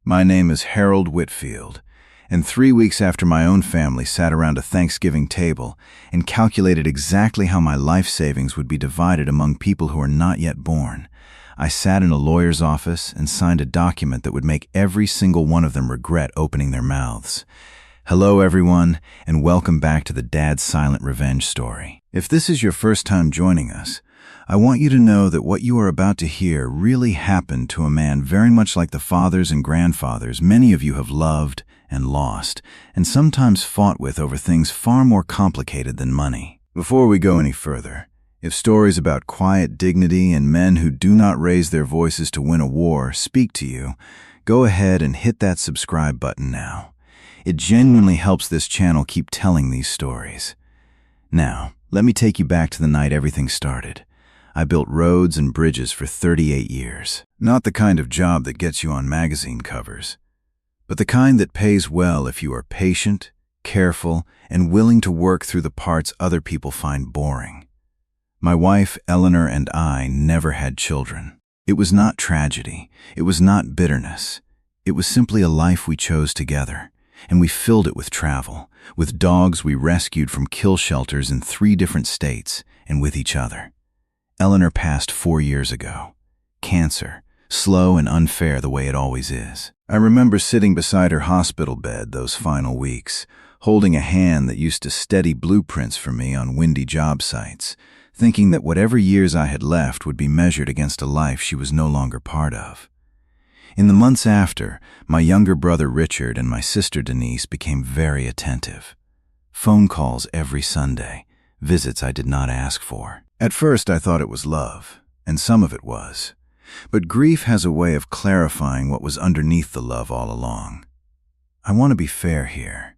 My name is Harold Whitfield, and 3 weeks after my own family sat around a Thanksgiving table and calculated exactly how my life savings would be divided among people who are not yet born, I sat in a lawyer's office and signed a document that would make every single one of them regret opening their mouths. Hello everyone, and welcome back to the Dad's Silent Revenge story. If this is your first time joining us, I want you to know that what you are about to hear really happened to a man very much like the fathers and grandfathers many of you have loved and lost, and sometimes fought with over things far more complicated than money. Before we go any further, if stories about quiet dignity and men who do not raise their voices to win a war speak to you, go ahead and hit that subscribe button now. It genuinely helps this channel keep telling these stories. Now, let me take you back to the night everything started. I built roads and bridges for 38 years. Not the kind of job that gets you on magazine covers, but the kind that pays well if you are patient, careful, and willing to work through the parts other people find boring. My wife, Eleanor, and I never had children. It was not tragedy. It was not bitterness. It was simply a life we chose together, and we filled it with travel, with dogs we rescued from kill shelters in 3 different states, and with each other. Eleanor passed 4 years ago. Cancer, slow and unfair the way it always is. I remember sitting beside her hospital bed those final weeks, holding a hand that used to steady blueprints for me on windy job sites, thinking that whatever years I had left would be measured against a life she was no longer part of. In the months after, my younger brother Richard and my sister Denise became very attentive. Phone calls every Sunday, visits I did not ask for. At first I thought it was love, and some of it was. But grief has a way of clarifying what was underneath the love all along. I want to be fair here.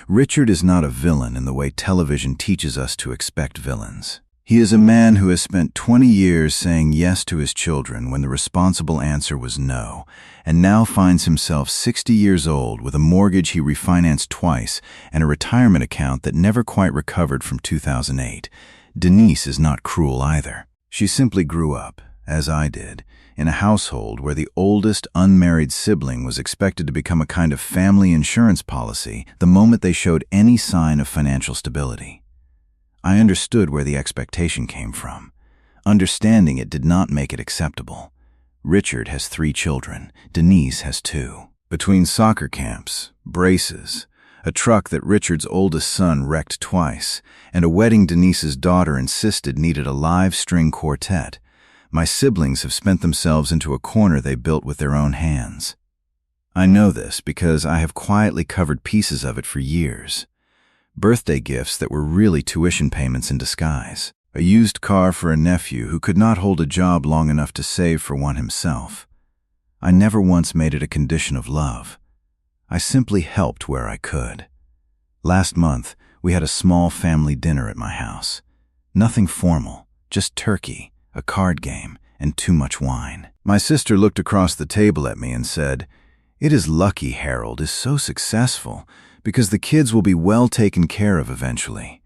Richard is not a villain in the way television teaches us to expect villains. He is a man who has spent 20 years saying yes to his children when the responsible answer was no, and now finds himself 60 years old with a mortgage he refinanced twice and a retirement account that never quite recovered from 2008. Denise is not cruel either. She simply grew up, as I did, in a household where the oldest unmarried sibling was expected to become a kind of family insurance policy the moment they showed any sign of financial stability. I understood where the expectation came from. Understanding it did not make it acceptable. Richard has 3 children. Denise has 2. Between soccer camps, braces, a truck that Richard's oldest son wrecked twice, and a wedding Denise's daughter insisted needed a live string quartet, my siblings have spent themselves into a corner they built with their own hands. I know this because I have quietly covered pieces of it for years. Birthday gifts that were really tuition payments in disguise. A used car for a nephew who could not hold a job long enough to save for one himself. I never once made it a condition of love. I simply helped where I could. Last month, we had a small family dinner at my house. Nothing formal, just turkey, a card game, and too much wine. My sister looked across the table at me and said, "It is lucky Harold is so successful, because the kids will be well taken care of eventually."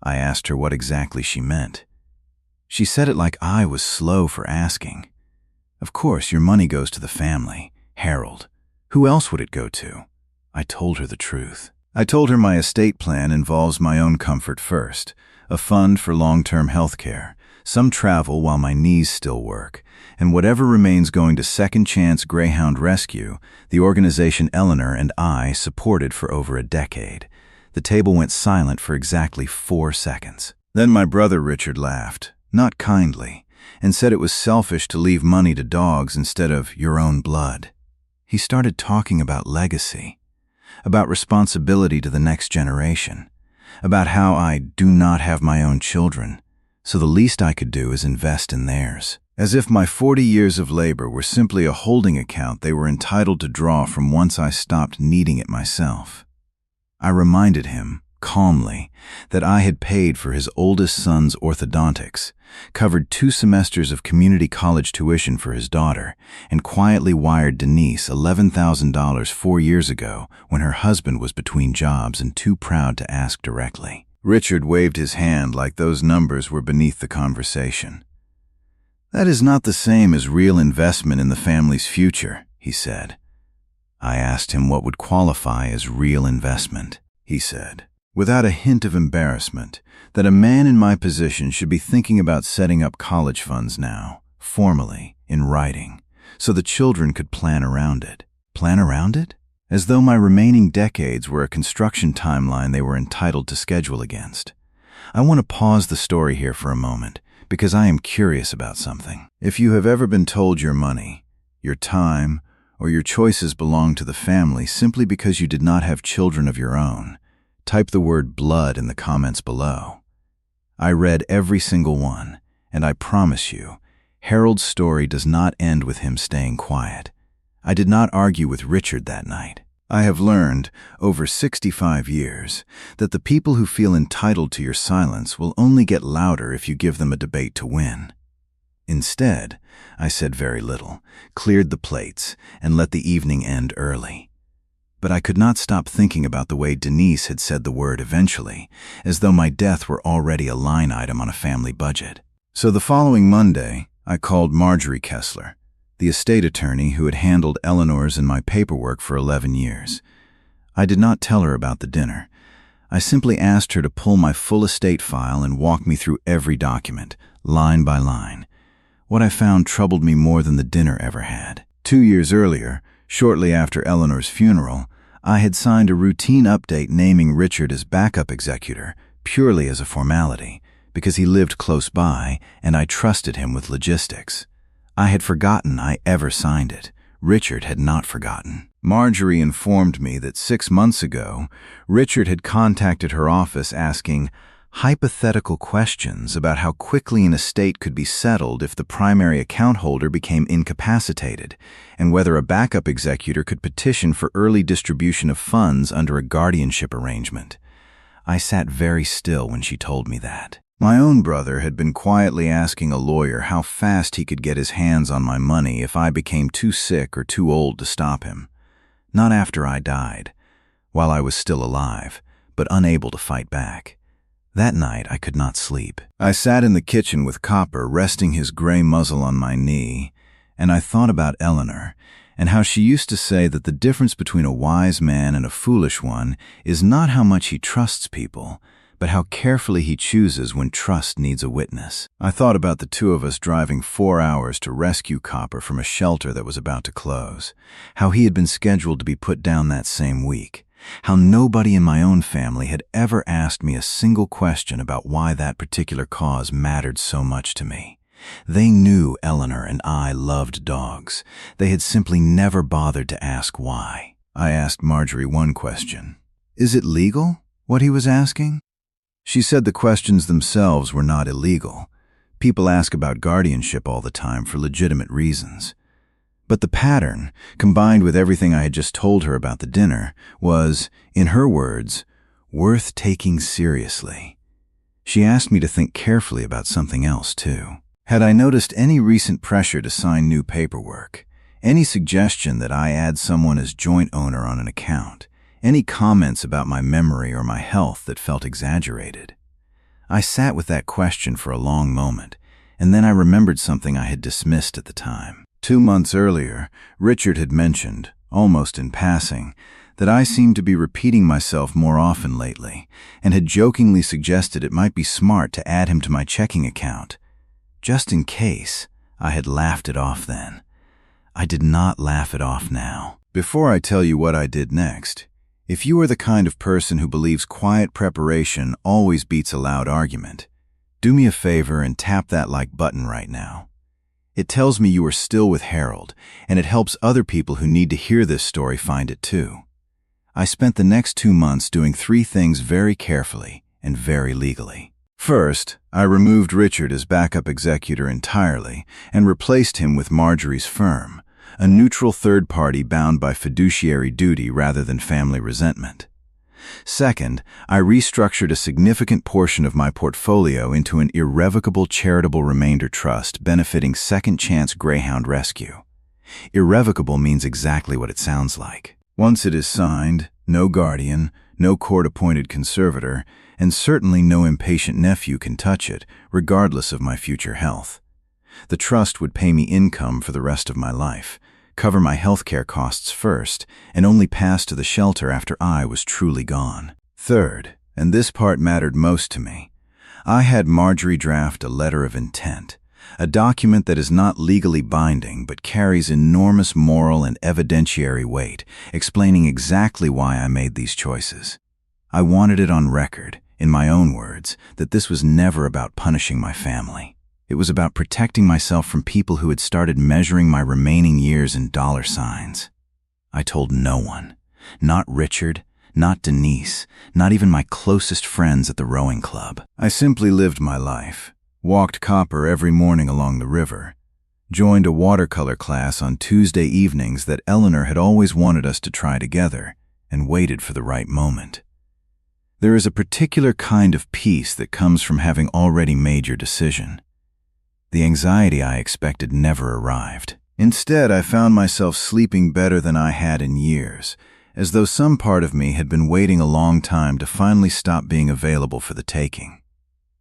I asked her what exactly she meant. She said it like I was slow for asking. "Of course, your money goes to the family, Harold. Who else would it go to?" I told her the truth. I told her my estate plan involves my own comfort first, a fund for long-term health care, some travel while my knees still work, and whatever remains going to Second Chance Greyhound Rescue, the organization Eleanor and I supported for over a decade. The table went silent for exactly 4 seconds. Then my brother Richard laughed, not kindly, and said it was selfish to leave money to dogs instead of your own blood. He started talking about legacy, about responsibility to the next generation, about how I do not have my own children, so the least I could do is invest in theirs. As if my 40 years of labor were simply a holding account they were entitled to draw from once I stopped needing it myself. I reminded him, calmly, that I had paid for his oldest son's orthodontics, covered 2 semesters of community college tuition for his daughter, and quietly wired Denise $11,000 4 years ago when her husband was between jobs and too proud to ask directly. Richard waved his hand like those numbers were beneath the conversation. "That is not the same as real investment in the family's future," he said. I asked him what would qualify as real investment. He said, without a hint of embarrassment, that a man in my position should be thinking about setting up college funds now, formally, in writing, so the children could plan around it. Plan around it? As though my remaining decades were a construction timeline they were entitled to schedule against. I want to pause the story here for a moment, because I am curious about something. If you have ever been told your money, your time, or your choices belong to the family simply because you did not have children of your own, type the word blood in the comments below. I read every single one, and I promise you, Harold's story does not end with him staying quiet. I did not argue with Richard that night. I have learned, over 65 years, that the people who feel entitled to your silence will only get louder if you give them a debate to win. Instead, I said very little, cleared the plates, and let the evening end early. But I could not stop thinking about the way Denise had said the word eventually, as though my death were already a line item on a family budget. So the following Monday, I called Marjorie Kessler, the estate attorney who had handled Eleanor's and my paperwork for 11 years. I did not tell her about the dinner. I simply asked her to pull my full estate file and walk me through every document, line by line. What I found troubled me more than the dinner ever had. 2 years earlier, shortly after Eleanor's funeral, I had signed a routine update naming Richard as backup executor, purely as a formality, because he lived close by and I trusted him with logistics. I had forgotten I ever signed it. Richard had not forgotten. Marjorie informed me that 6 months ago, Richard had contacted her office asking hypothetical questions about how quickly an estate could be settled if the primary account holder became incapacitated, and whether a backup executor could petition for early distribution of funds under a guardianship arrangement. I sat very still when she told me that. My own brother had been quietly asking a lawyer how fast he could get his hands on my money if I became too sick or too old to stop him. Not after I died, while I was still alive, but unable to fight back. That night I could not sleep. I sat in the kitchen with Copper resting his gray muzzle on my knee, and I thought about Eleanor, and how she used to say that the difference between a wise man and a foolish one is not how much he trusts people, but how carefully he chooses when trust needs a witness. I thought about the two of us driving 4 hours to rescue Copper from a shelter that was about to close, how he had been scheduled to be put down that same week, how nobody in my own family had ever asked me a single question about why that particular cause mattered so much to me. They knew Eleanor and I loved dogs. They had simply never bothered to ask why. I asked Marjorie one question. Is it legal, what he was asking? She said the questions themselves were not illegal. People ask about guardianship all the time for legitimate reasons. But the pattern, combined with everything I had just told her about the dinner, was, in her words, worth taking seriously. She asked me to think carefully about something else, too. Had I noticed any recent pressure to sign new paperwork, any suggestion that I add someone as joint owner on an account, any comments about my memory or my health that felt exaggerated? I sat with that question for a long moment, and then I remembered something I had dismissed at the time. 2 months earlier, Richard had mentioned, almost in passing, that I seemed to be repeating myself more often lately, and had jokingly suggested it might be smart to add him to my checking account. Just in case, I had laughed it off then. I did not laugh it off now. Before I tell you what I did next, if you are the kind of person who believes quiet preparation always beats a loud argument, do me a favor and tap that like button right now. It tells me you are still with Harold, and it helps other people who need to hear this story find it too. I spent the next 2 months doing 3 things very carefully and very legally. First, I removed Richard as backup executor entirely and replaced him with Marjorie's firm, a neutral third party bound by fiduciary duty rather than family resentment. Second, I restructured a significant portion of my portfolio into an irrevocable charitable remainder trust benefiting Second Chance Greyhound Rescue. Irrevocable means exactly what it sounds like. Once it is signed, no guardian, no court-appointed conservator, and certainly no impatient nephew can touch it, regardless of my future health. The trust would pay me income for the rest of my life, cover my healthcare costs first, and only pass to the shelter after I was truly gone. Third, and this part mattered most to me, I had Marjorie draft a letter of intent, a document that is not legally binding but carries enormous moral and evidentiary weight, explaining exactly why I made these choices. I wanted it on record, in my own words, that this was never about punishing my family. It was about protecting myself from people who had started measuring my remaining years in dollar signs. I told no one, not Richard, not Denise, not even my closest friends at the rowing club. I simply lived my life, walked copper every morning along the river, joined a watercolor class on Tuesday evenings that Eleanor had always wanted us to try together, and waited for the right moment. There is a particular kind of peace that comes from having already made your decision. The anxiety I expected never arrived. Instead, I found myself sleeping better than I had in years, as though some part of me had been waiting a long time to finally stop being available for the taking.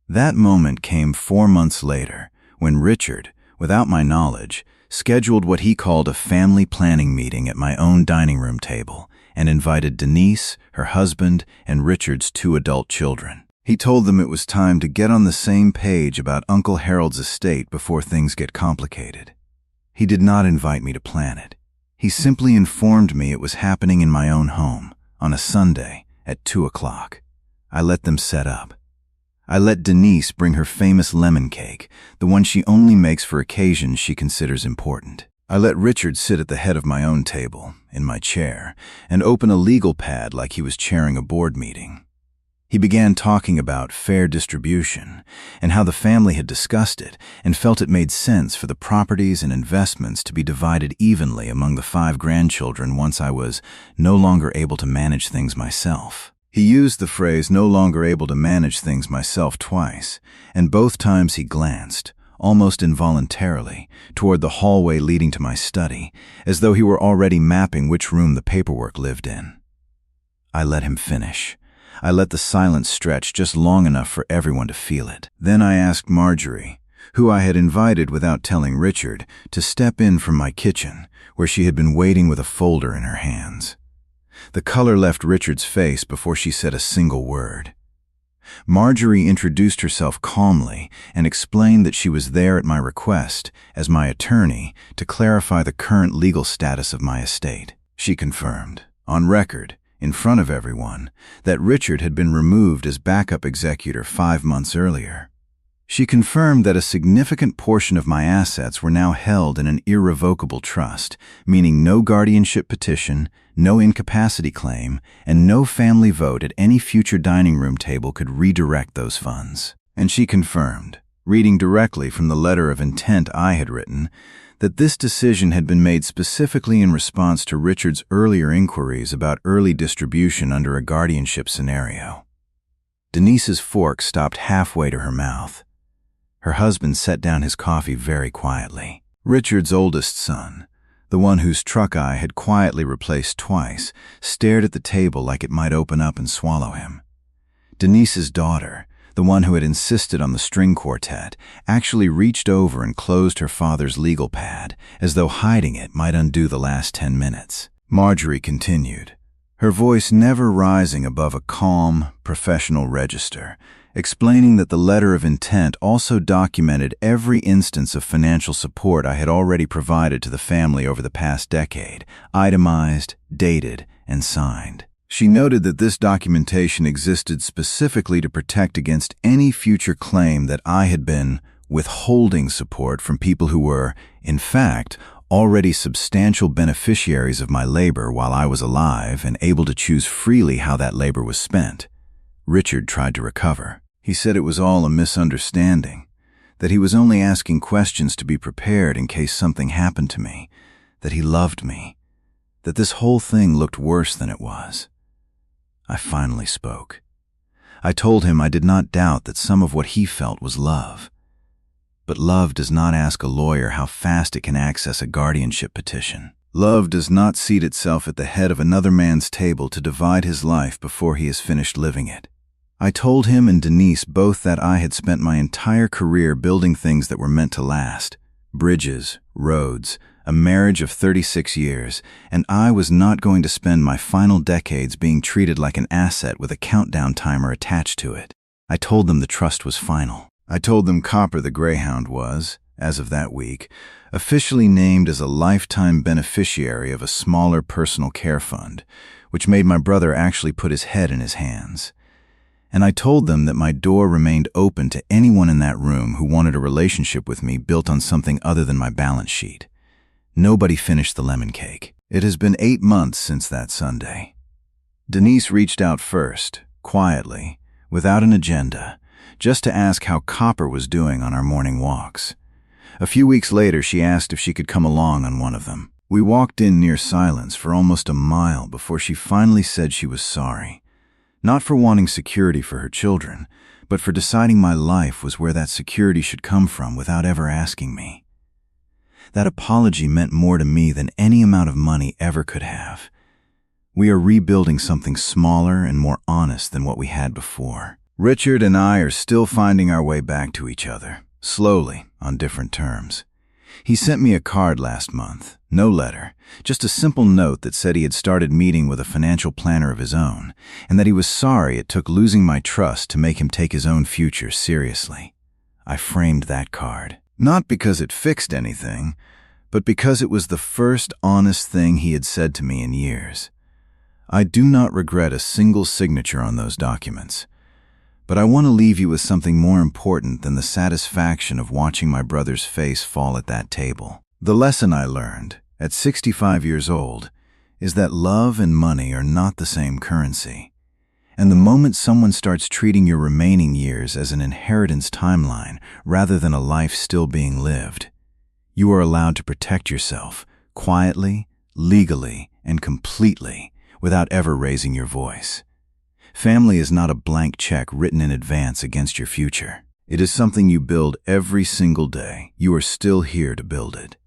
That moment came 4 months later, when Richard, without my knowledge, scheduled what he called a family planning meeting at my own dining room table and invited Denise, her husband, and Richard's 2 adult children. He told them it was time to get on the same page about Uncle Harold's estate before things get complicated. He did not invite me to plan it. He simply informed me it was happening in my own home, on a Sunday, at 2 o'clock. I let them set up. I let Denise bring her famous lemon cake, the one she only makes for occasions she considers important. I let Richard sit at the head of my own table, in my chair, and open a legal pad like he was chairing a board meeting. He began talking about fair distribution and how the family had discussed it and felt it made sense for the properties and investments to be divided evenly among the 5 grandchildren once I was no longer able to manage things myself. He used the phrase "no longer able to manage things myself" twice, and both times he glanced, almost involuntarily, toward the hallway leading to my study, as though he were already mapping which room the paperwork lived in. I let him finish. I let the silence stretch just long enough for everyone to feel it. Then I asked Marjorie, who I had invited without telling Richard, to step in from my kitchen, where she had been waiting with a folder in her hands. The color left Richard's face before she said a single word. Marjorie introduced herself calmly and explained that she was there at my request, as my attorney, to clarify the current legal status of my estate. She confirmed, on record, in front of everyone, that Richard had been removed as backup executor 5 months earlier. She confirmed that a significant portion of my assets were now held in an irrevocable trust, meaning no guardianship petition, no incapacity claim, and no family vote at any future dining room table could redirect those funds. And she confirmed, reading directly from the letter of intent I had written, that this decision had been made specifically in response to Richard's earlier inquiries about early distribution under a guardianship scenario. Denise's fork stopped halfway to her mouth. Her husband set down his coffee very quietly. Richard's oldest son, the one whose truck eye had quietly replaced twice, stared at the table like it might open up and swallow him. Denise's daughter, the one who had insisted on the string quartet, actually reached over and closed her father's legal pad, as though hiding it might undo the last 10 minutes. Marjorie continued, her voice never rising above a calm, professional register, explaining that the letter of intent also documented every instance of financial support I had already provided to the family over the past decade, itemized, dated, and signed. She noted that this documentation existed specifically to protect against any future claim that I had been withholding support from people who were, in fact, already substantial beneficiaries of my labor while I was alive and able to choose freely how that labor was spent. Richard tried to recover. He said it was all a misunderstanding, that he was only asking questions to be prepared in case something happened to me, that he loved me, that this whole thing looked worse than it was. I finally spoke. I told him I did not doubt that some of what he felt was love. But love does not ask a lawyer how fast it can access a guardianship petition. Love does not seat itself at the head of another man's table to divide his life before he has finished living it. I told him and Denise both that I had spent my entire career building things that were meant to last: bridges, roads, a marriage of 36 years, and I was not going to spend my final decades being treated like an asset with a countdown timer attached to it. I told them the trust was final. I told them Copper the Greyhound was, as of that week, officially named as a lifetime beneficiary of a smaller personal care fund, which made my brother actually put his head in his hands. And I told them that my door remained open to anyone in that room who wanted a relationship with me built on something other than my balance sheet. Nobody finished the lemon cake. It has been 8 months since that Sunday. Denise reached out first, quietly, without an agenda, just to ask how Copper was doing on our morning walks. A few weeks later, she asked if she could come along on one of them. We walked in near silence for almost a mile before she finally said she was sorry. Not for wanting security for her children, but for deciding my life was where that security should come from without ever asking me. That apology meant more to me than any amount of money ever could have. We are rebuilding something smaller and more honest than what we had before. Richard and I are still finding our way back to each other, slowly, on different terms. He sent me a card last month, no letter, just a simple note that said he had started meeting with a financial planner of his own, and that he was sorry it took losing my trust to make him take his own future seriously. I framed that card, not because it fixed anything, but because it was the first honest thing he had said to me in years. I do not regret a single signature on those documents. But I want to leave you with something more important than the satisfaction of watching my brother's face fall at that table. The lesson I learned, at 65 years old, is that love and money are not the same currency. And the moment someone starts treating your remaining years as an inheritance timeline rather than a life still being lived, you are allowed to protect yourself, quietly, legally, and completely, without ever raising your voice. Family is not a blank check written in advance against your future. It is something you build every single day. You are still here to build it.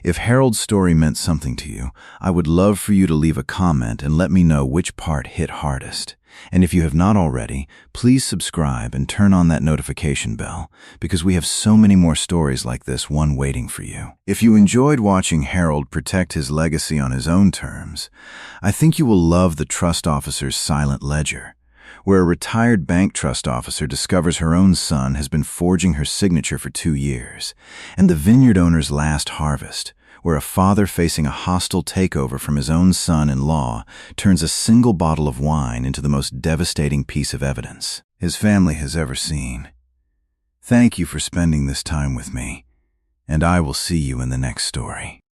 If Harold's story meant something to you, I would love for you to leave a comment and let me know which part hit hardest. And if you have not already, please subscribe and turn on that notification bell, because we have so many more stories like this one waiting for you. If you enjoyed watching Harold protect his legacy on his own terms, I think you will love the trust officer's silent ledger, where a retired bank trust officer discovers her own son has been forging her signature for 2 years, and the vineyard owner's last harvest, where a father facing a hostile takeover from his own son-in-law turns a single bottle of wine into the most devastating piece of evidence his family has ever seen. Thank you for spending this time with me, and I will see you in the next story.